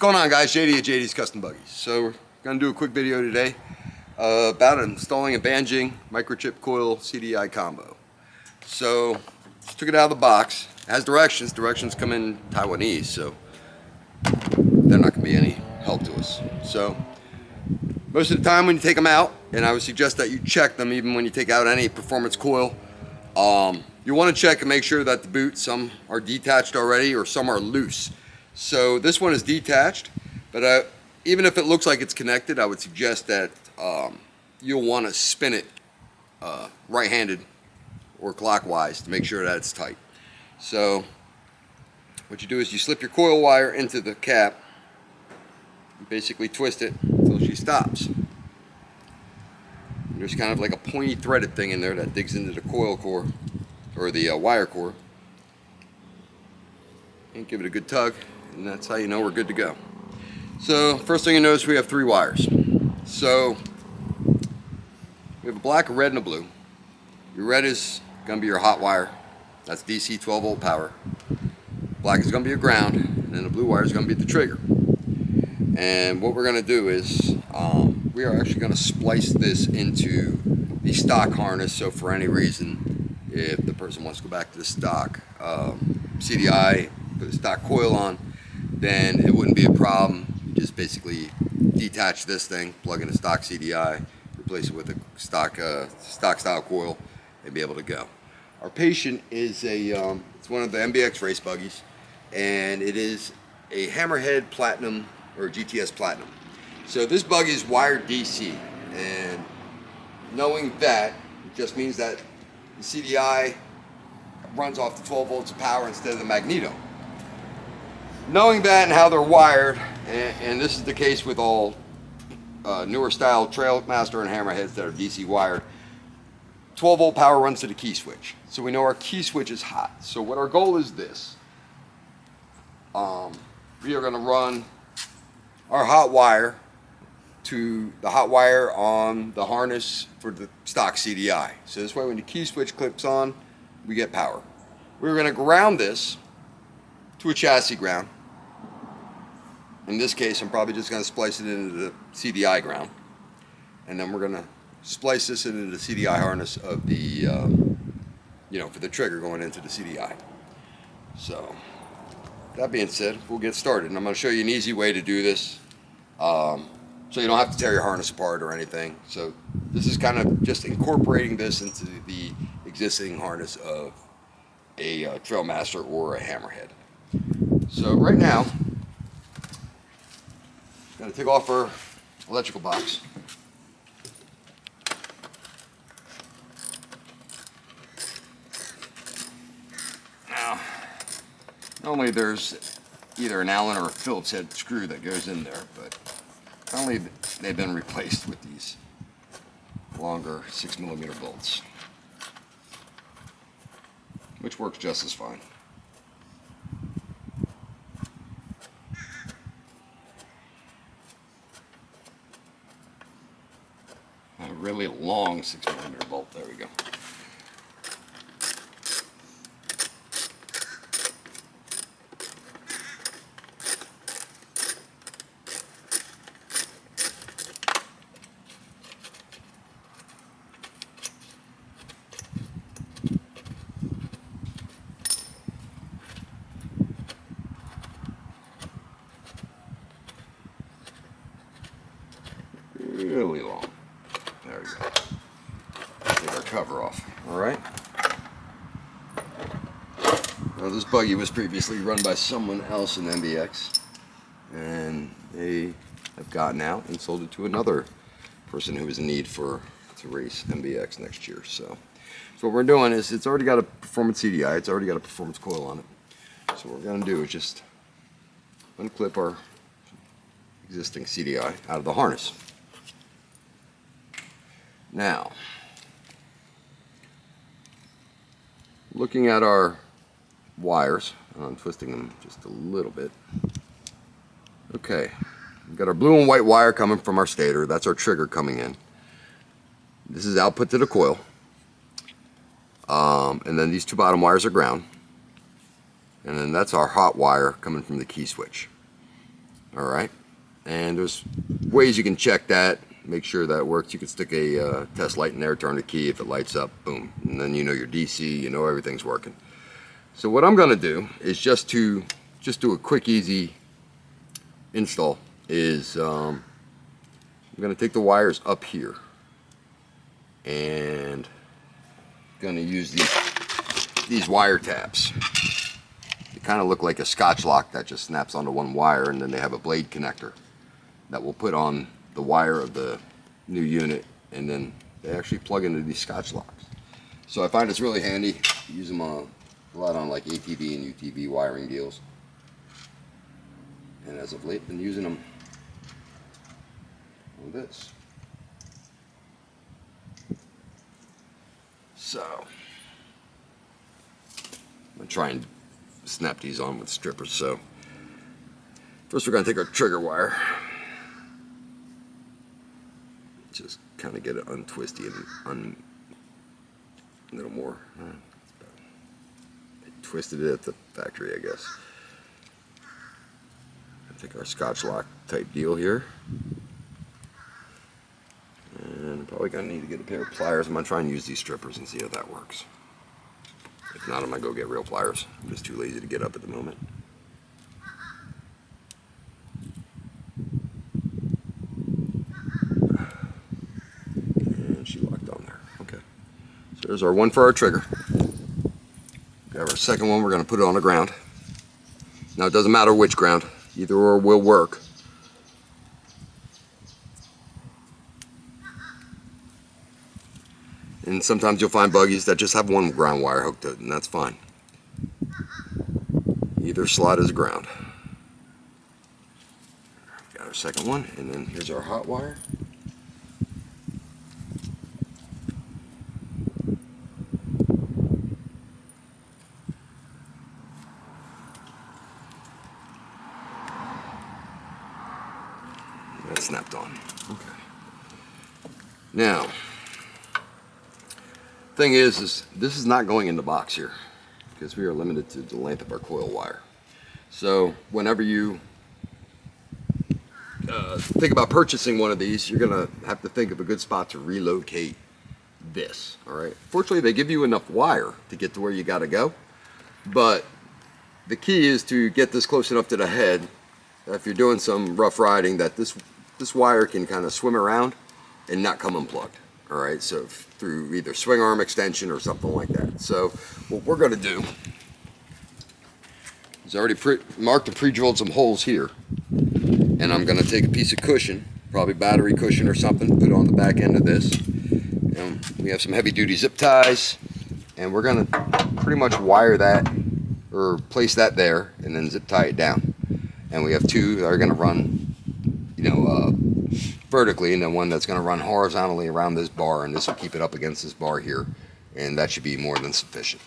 going on, guys? JD at JD's Custom Buggies. So we're going to do a quick video today about installing a Jing Microchip Coil CDI combo. So just took it out of the box. It has directions. Directions come in Taiwanese, so they're not going to be any help to us. So most of the time when you take them out, and I would suggest that you check them even when you take out any performance coil, you want to check and make sure that the boot, some are detached already or some are loose. So this one is detached, but even if it looks like it's connected, I would suggest that you'll want to spin it right-handed or clockwise to make sure that it's tight. So what you do is you slip your coil wire into the cap and basically twist it until she stops. And there's kind of like a pointy threaded thing in there that digs into the coil core or the wire core, and give it a good tug, and that's how you know we're good to go. So first thing you notice, we have 3 wires. So we have a black, a red, and a blue. Your red is going to be your hot wire. That's DC 12 volt power. Black is going to be your ground, and then the blue wire is going to be the trigger. And what we're going to do is we are actually going to splice this into the stock harness. So for any reason, if the person wants to go back to the stock CDI, put the stock coil on, then it wouldn't be a problem. You just basically detach this thing, plug in a stock CDI, replace it with a stock style coil, and be able to go. Our patient is it's one of the MBX race buggies, and it is a Hammerhead Platinum or GTS Platinum. So this buggy is wired DC, and knowing that just means that the CDI runs off the 12 volts of power instead of the magneto. Knowing that and how they're wired, and this is the case with all newer style Trailmaster and Hammerheads that are DC wired, 12 volt power runs to the key switch. So we know our key switch is hot. So what our goal is this. We are going to run our hot wire to the hot wire on the harness for the stock CDI. So this way when the key switch clips on, we get power. We're going to ground this to a chassis ground. In this case, I'm probably just going to splice it into the CDI ground. And then we're going to splice this into the CDI harness of the, for the trigger going into the CDI. So that being said, we'll get started. And I'm going to show you an easy way to do this. So you don't have to tear your harness apart or anything. So this is kind of just incorporating this into the existing harness of a Trailmaster or a Hammerhead. So right now, I'm going to take off our electrical box. Now, normally there's either an Allen or a Phillips head screw that goes in there, but apparently they've been replaced with these longer 6mm bolts, which works just as fine. A really long 6mm bolt, there we go. Really long. There we go. Take our cover off. Alright. Now this buggy was previously run by someone else in MBX, and they have gotten out and sold it to another person who was in need to race MBX next year. So what we're doing is, it's already got a performance CDI, it's already got a performance coil on it. So what we're going to do is just unclip our existing CDI out of the harness. Now, looking at our wires, I'm twisting them just a little bit. Okay, we've got our blue and white wire coming from our stator. That's our trigger coming in. This is output to the coil. And then these 2 bottom wires are ground. And then that's our hot wire coming from the key switch. All right, and there's ways you can check that, make sure that works. You can stick a test light in there, turn the key. If it lights up, boom, and then you know your DC, you know everything's working. So what I'm gonna do is just do a quick, easy install. I'm gonna take the wires up here and gonna use these wire tabs. They kind of look like a Scotch lock that just snaps onto one wire, and then they have a blade connector that will put on the wire of the new unit, and then they actually plug into these Scotch locks. So I find it's really handy. Use them a lot on like ATV and UTV wiring deals, and as of late been using them on this. So I'm gonna try and snap these on with strippers. So first we're gonna take our trigger wire, just kind of get it untwisty and a little more. They twisted it at the factory, I guess. I think our Scotch lock type deal here. And I'm probably gonna need to get a pair of pliers. I'm gonna try and use these strippers and see how that works. If not, I'm gonna go get real pliers. I'm just too lazy to get up at the moment. And she locked on there. Okay. So there's our one for our trigger. We have our second one. We're gonna put it on the ground. Now it doesn't matter which ground. Either or will work. And sometimes you'll find buggies that just have one ground wire hooked to it, and that's fine. Either slot is ground. Got our second one, and then here's our hot wire. That snapped on. Okay. Now, thing is this is not going in the box here because we are limited to the length of our coil wire. So whenever you think about purchasing one of these, you're gonna have to think of a good spot to relocate this. All right. Fortunately, they give you enough wire to get to where you got to go, but the key is to get this close enough to the head that if you're doing some rough riding, that this wire can kind of swim around and not come unplugged. All right, so through either swing arm extension or something like that. So what we're gonna do is I already marked and pre-drilled some holes here, and I'm gonna take a piece of cushion, probably battery cushion or something, put it on the back end of this. And we have some heavy duty zip ties, and we're gonna pretty much wire that or place that there and then zip tie it down. And we have two that are gonna run, vertically, and then one that's going to run horizontally around this bar, and this will keep it up against this bar here, and that should be more than sufficient.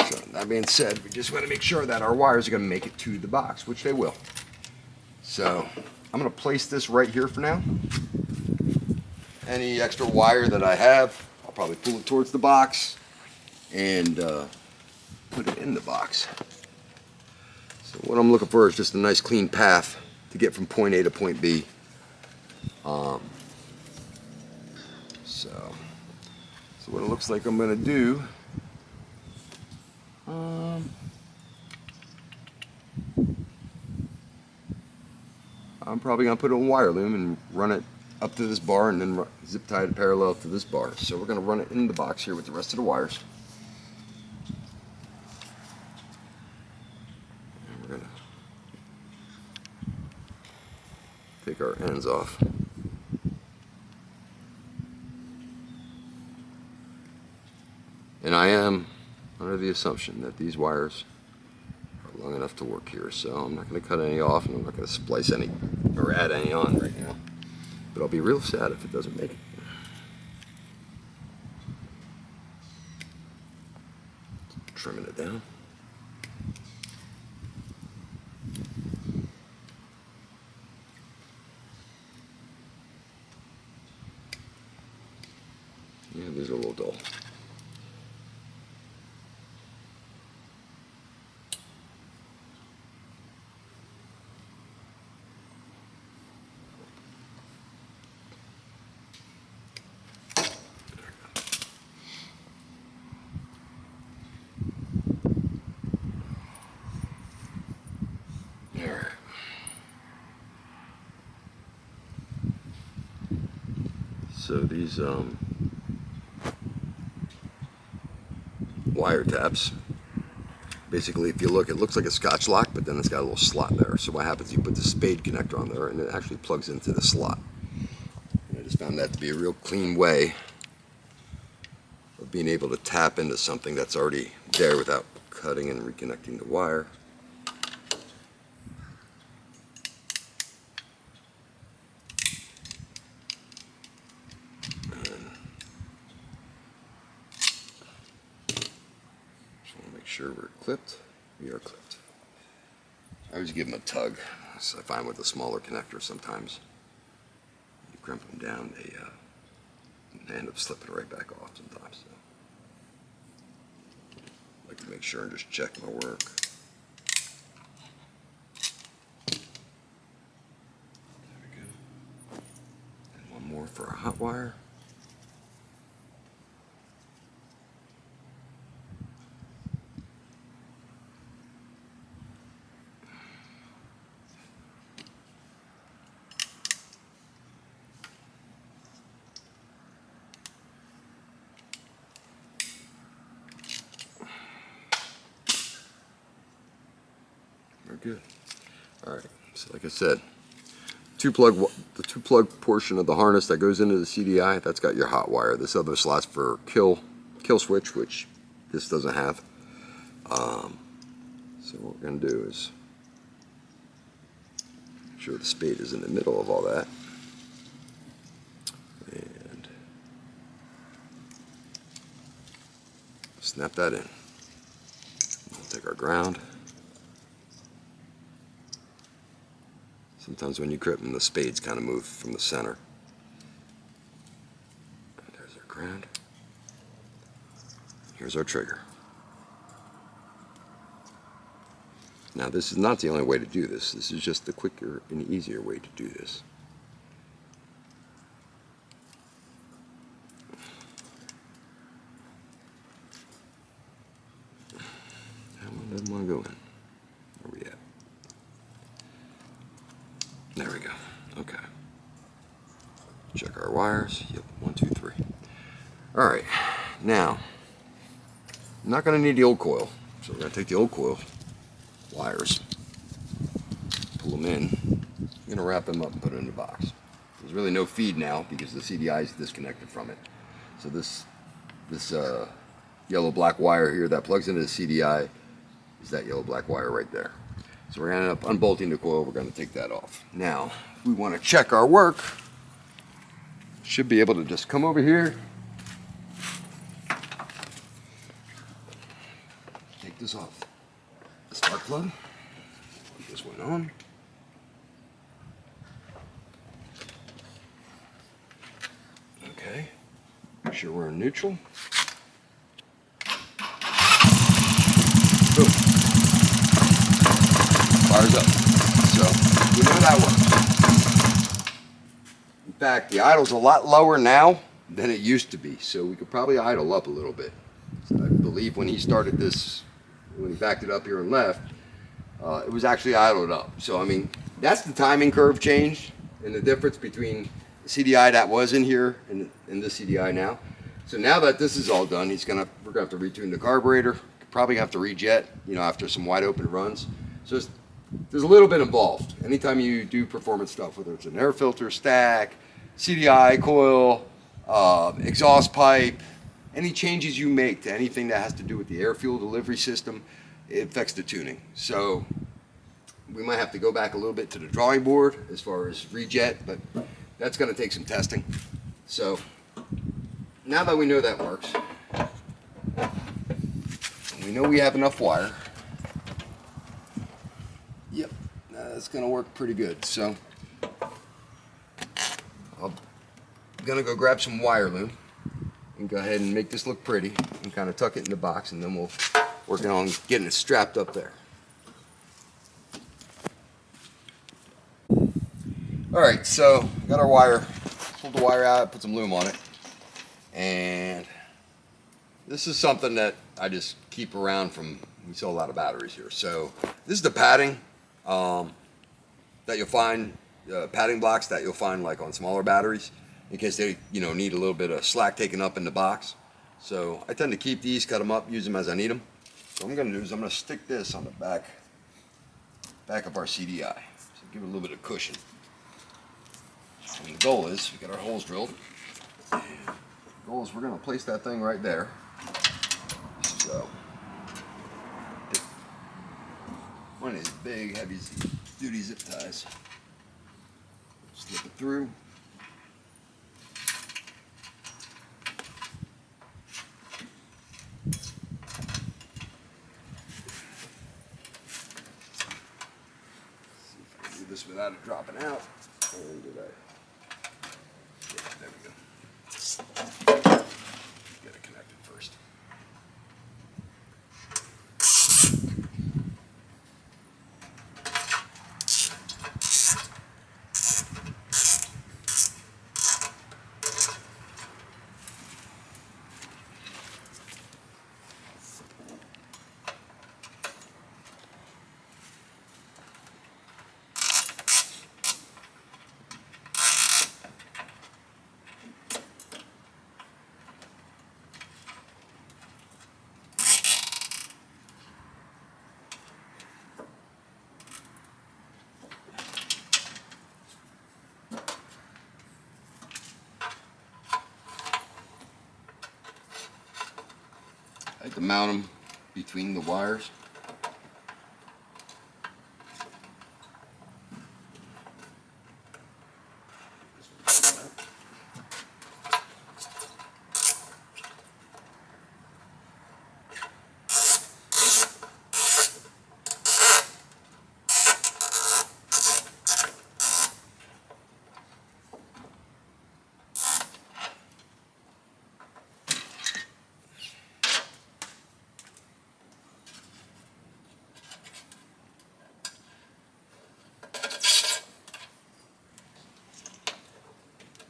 So that being said, we just want to make sure that our wires are going to make it to the box, which they will. So I'm going to place this right here for now. Any extra wire that I have, I'll probably pull it towards the box and put it in the box. So what I'm looking for is just a nice clean path to get from point A to point B. So what it looks like I'm going to do, I'm probably going to put it on wire loom and run it up to this bar and then zip tie it parallel to this bar. So we're going to run it in the box here with the rest of the wires. And we're going to take our ends off. And I am under the assumption that these wires are long enough to work here, so I'm not going to cut any off, and I'm not going to splice any or add any on right now. But I'll be real sad if it doesn't make it. Trimming it down. Yeah, these are a little dull. So these wire taps, basically, if you look, it looks like a Scotch lock, but then it's got a little slot there. So what happens, you put the spade connector on there and it actually plugs into the slot. And I just found that to be a real clean way of being able to tap into something that's already there without cutting and reconnecting the wire. Sure we're clipped. We are clipped. I always give them a tug. So I find with a smaller connector sometimes you crimp them down, they end up slipping right back off sometimes. So I like to make sure and just check my work. There we go. And one more for a hot wire. Good. All right. So like I said, the two plug portion of the harness that goes into the CDI, that's got your hot wire. This other slot's for kill switch, which this doesn't have. So what we're going to do is make sure the spade is in the middle of all that. And snap that in. We'll take our ground. Sometimes when you grip them, the spades kind of move from the center. And there's our ground. Here's our trigger. Now this is not the only way to do this. This is just the quicker and easier way to do this. That one doesn't want to go in. Where we at? There we go. Okay. Check our wires. Yep, 1, 2, 3. All right. Now, I'm not going to need the old coil, so we're going to take the old coil wires, pull them in. I'm going to wrap them up and put it in the box. There's really no feed now because the CDI is disconnected from it. So this yellow-black wire here that plugs into the CDI is that yellow-black wire right there. So we're going to end up unbolting the coil. We're going to take that off. Now, if we want to check our work, should be able to just come over here, take this off the spark plug, put this one on. Okay, make sure we're in neutral. Boom. Fires up. So we know that works. In fact, the idle's a lot lower now than it used to be, so we could probably idle up a little bit. So I believe when he started this, when he backed it up here and left, it was actually idled up. So I mean, that's the timing curve change and the difference between the CDI that was in here and this CDI now. So now that this is all done, we're gonna have to retune the carburetor. Probably have to rejet, after some wide open runs. So there's a little bit involved. Anytime you do performance stuff, whether it's an air filter, stack, CDI, coil, exhaust pipe, any changes you make to anything that has to do with the air fuel delivery system, it affects the tuning. So we might have to go back a little bit to the drawing board as far as rejet, but that's going to take some testing. So now that we know that works, we know we have enough wire. Yep, that's going to work pretty good. So I'm going to go grab some wire loom and go ahead and make this look pretty and kind of tuck it in the box, and then we'll work on getting it strapped up there. All right, so got our wire, pulled the wire out, put some loom on it, and this is something that I just keep around we sell a lot of batteries here. So this is the padding that you'll find, padding blocks that you'll find like on smaller batteries. in case they, you know, need a little bit of slack taken up in the box. So I tend to keep these, cut them up, use them as I need them. So what I'm going to do is I'm going to stick this on the back of our CDI. So give it a little bit of cushion. And the goal is, we got our holes drilled. The goal is we're going to place that thing right there. So, one of these big, heavy duty zip ties. Slip it through. See if I can do this without it dropping out. And did I? Yeah, there we go. Get it connected first. I like to mount them between the wires.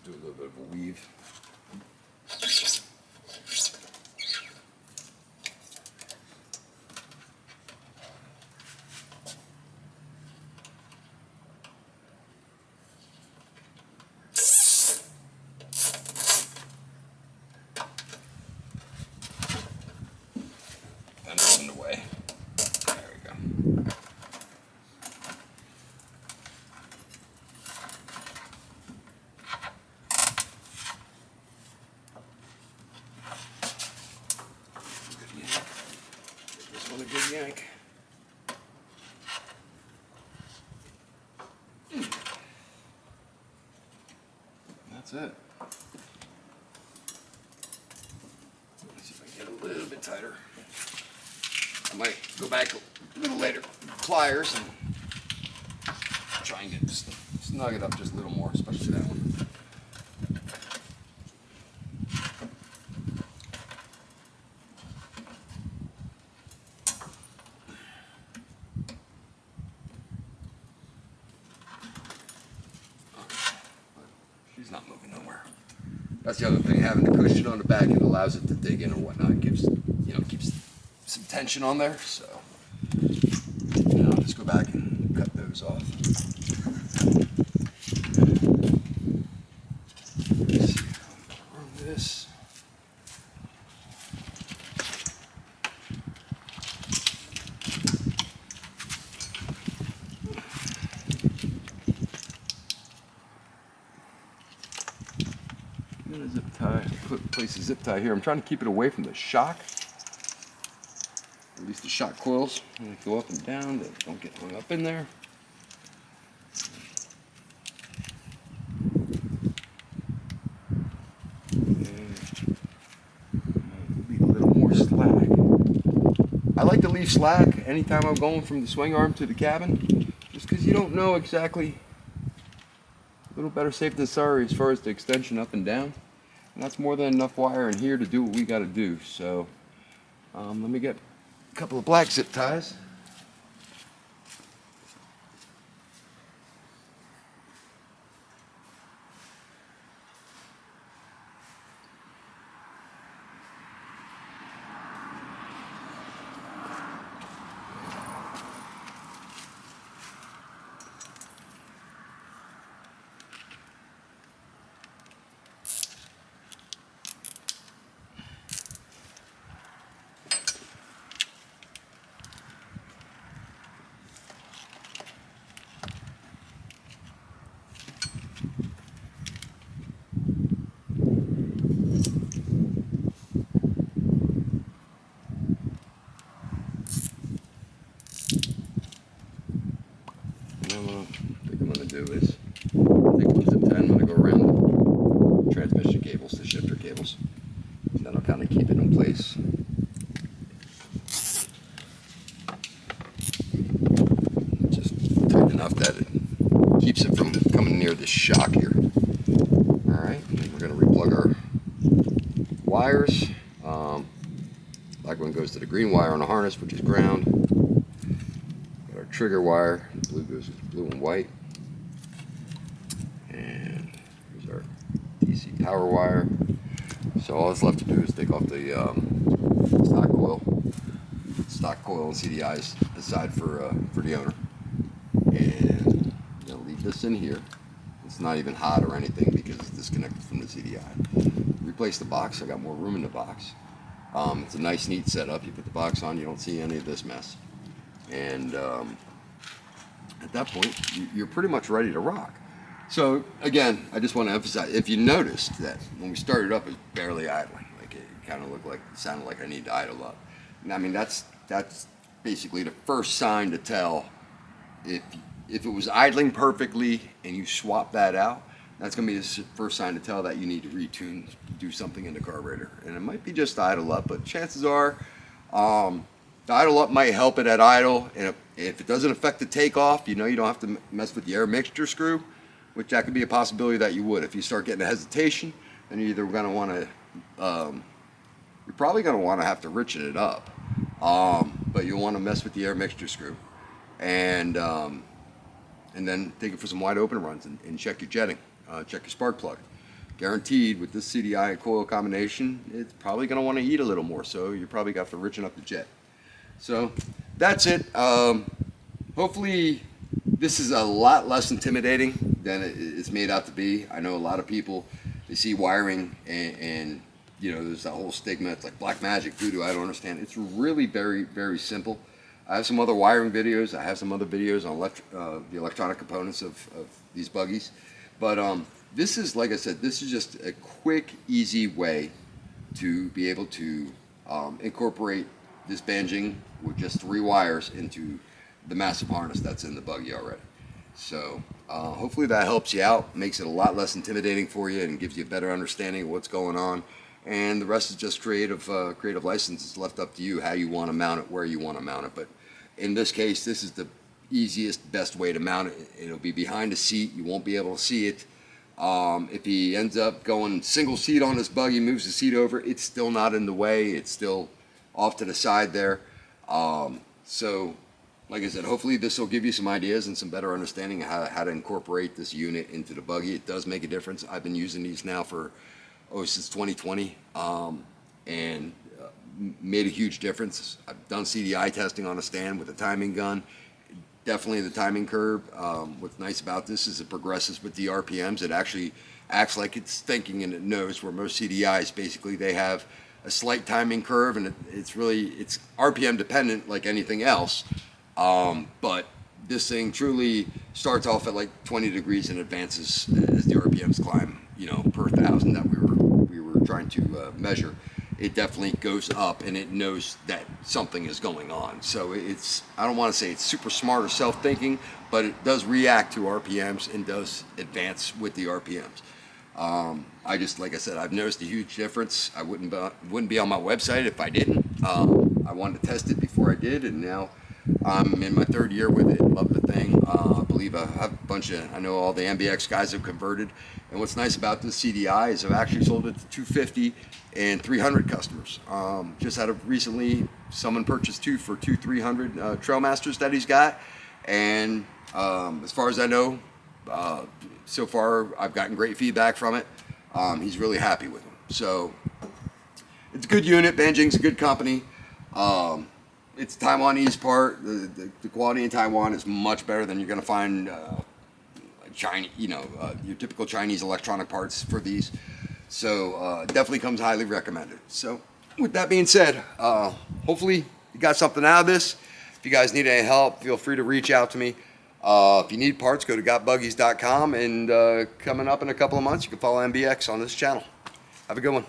Do a little bit of a weave. And it's in the way. There we go. This one a good yank. That's it. Let's see if I can get a little bit tighter. I might go back a little later, pliers, and try and get snug it up just a little more, especially that one. She's not moving nowhere. That's the other thing, having the cushion on the back, it allows it to dig in or whatnot. It gives, you know, keeps some tension on there. So, I'll just go back and cut those off. Let's see, run this. Zip tie. Place a zip tie here. I'm trying to keep it away from the shock. At least the shock coils. They go up and down. They don't get hung up in there. Leave a little more slack. I like to leave slack anytime I'm going from the swing arm to the cabin, just because you don't know exactly. A little better safe than sorry as far as the extension up and down. And that's more than enough wire in here to do what we got to do. So let me get a couple of black zip ties. do is, take 1 zip tie, I'm going to go around the transmission cables, the shifter cables. And that'll kind of keep it in place. Just tight enough that it keeps it from coming near this shock here. Alright, we're going to replug our wires. Black one goes to the green wire on the harness, which is ground. Got our trigger wire, blue goes to blue and white. And here's our DC power wire. So all that's left to do is take off the stock coil and CDIs aside for the owner. And I'm going to leave this in here. It's not even hot or anything because it's disconnected from the CDI. Replace the box. I got more room in the box. It's a nice, neat setup. You put the box on, you don't see any of this mess. And at that point, you're pretty much ready to rock. So again, I just want to emphasize, if you noticed that when we started up, it was barely idling. Like it kind of sounded like I need to idle up. And I mean, that's basically the first sign to tell if it was idling perfectly and you swap that out. That's going to be the first sign to tell that you need to retune, do something in the carburetor. And it might be just idle up, but chances are the idle up might help it at idle. And if it doesn't affect the takeoff, you don't have to mess with the air mixture screw, which that could be a possibility that you would. If you start getting a hesitation, then you're either going to want to, you're probably going to want to have to richen it up. But you'll want to mess with the air mixture screw. And then take it for some wide open runs and check your jetting. Check your spark plug. Guaranteed with this CDI and coil combination, it's probably going to want to heat a little more, so you probably got to richen up the jet. So that's it. Hopefully this is a lot less intimidating than it's made out to be. I know a lot of people, they see wiring and there's that whole stigma. It's like black magic, voodoo. I don't understand. It's really very, very simple. I have some other wiring videos. I have some other videos on the electronic components of these buggies. But this is, like I said, this is just a quick, easy way to be able to incorporate this Jing with just 3 wires into the massive harness that's in the buggy already. So hopefully that helps you out, makes it a lot less intimidating for you, and gives you a better understanding of what's going on. And the rest is just creative license. It's left up to you how you want to mount it, where you want to mount it. But in this case, this is the easiest, best way to mount it. It'll be behind the seat. You won't be able to see it. If he ends up going single seat on this buggy, moves the seat over, it's still not in the way. It's still off to the side there. So, like I said, hopefully this will give you some ideas and some better understanding of how to incorporate this unit into the buggy. It does make a difference. I've been using these now since 2020, and made a huge difference. I've done CDI testing on a stand with a timing gun. Definitely the timing curve. What's nice about this is it progresses with the RPMs. It actually acts like it's thinking and it knows, where most CDIs, basically, they have a slight timing curve, and it's RPM dependent like anything else. But this thing truly starts off at like 20 degrees and advances as the RPMs climb, per 1,000 that we were trying to measure. It definitely goes up, and it knows that something is going on. So I don't want to say it's super smart or self-thinking, but it does react to RPMs and does advance with the RPMs. Like I said, I've noticed a huge difference. I wouldn't be on my website if I didn't. I wanted to test it before I did, and now I'm in my 3rd year with it. Love the thing. I believe I have I know all the MBX guys have converted. And what's nice about this CDI is I've actually sold it to 250 and 300 customers. Just had recently, someone purchased 2 for 300 Trailmasters that he's got. And as far as I know, so far I've gotten great feedback from it. He's really happy with them. So it's a good unit. Jing's a good company. It's Taiwanese part. The quality in Taiwan is much better than you're going to find Chinese, your typical Chinese electronic parts for these. So definitely comes highly recommended. So with that being said, hopefully you got something out of this. If you guys need any help, feel free to reach out to me. If you need parts, go to gotbuggies.com, and coming up in a couple of months, you can follow MBX on this channel. Have a good one.